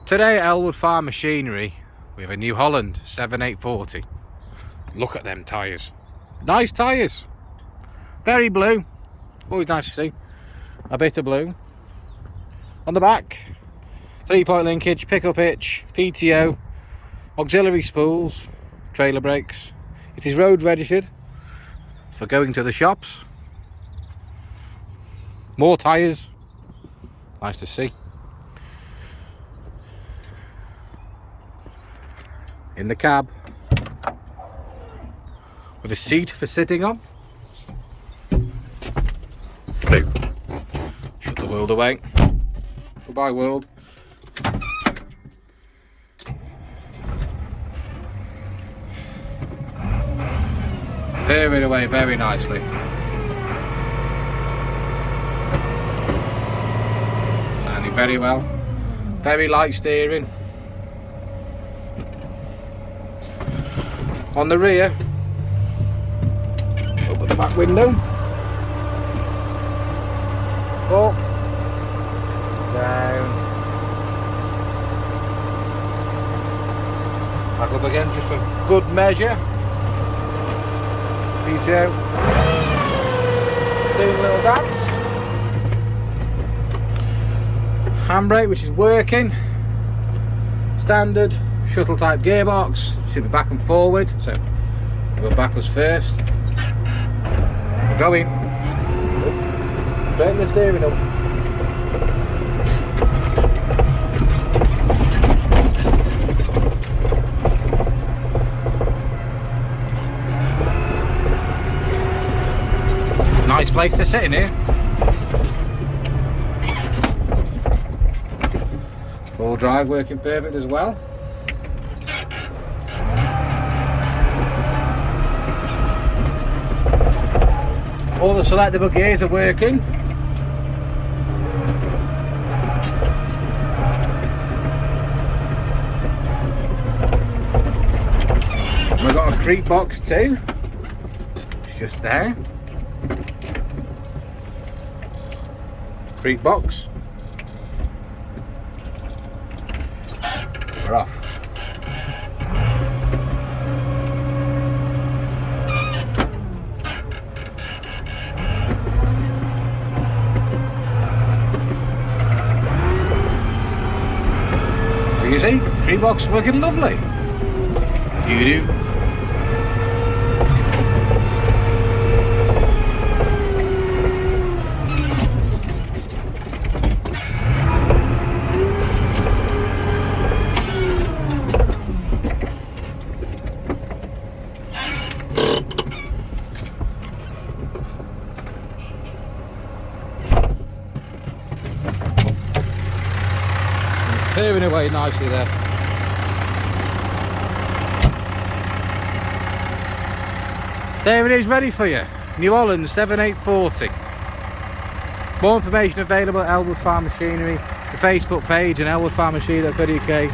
Today at Ellwood Farm Machinery we have a New Holland 7840. Look at them tyres. Nice tyres. Very blue. Always nice to see. A bit of blue. On the back, 3-point linkage, pickup hitch, PTO, auxiliary spools, trailer brakes. It is road registered for going to the shops. More tyres. Nice to see. In the cab, with a seat for sitting on. Blue. Shut the world away. Goodbye world. Purring away very nicely. Sounding very well. Very light steering. On the rear, open the back window, up, down, back up again just for good measure. PTO, doing a little dance. Handbrake, which is working. Standard shuttle type gearbox. Should be back and forward, so we'll go backwards first. We're going. Straighten the steering up. Nice place to sit in here. Full drive working perfect as well. All the selectable gears are working. We've got a creep box too. It's just there. Creep box. We're off. You see, creep box working lovely. You do. Purring away nicely there. There it is, ready for you. New Holland 7840. More information available at Ellwood Farm Machinery, the Facebook page and ellwoodfarmmachinery.co.uk.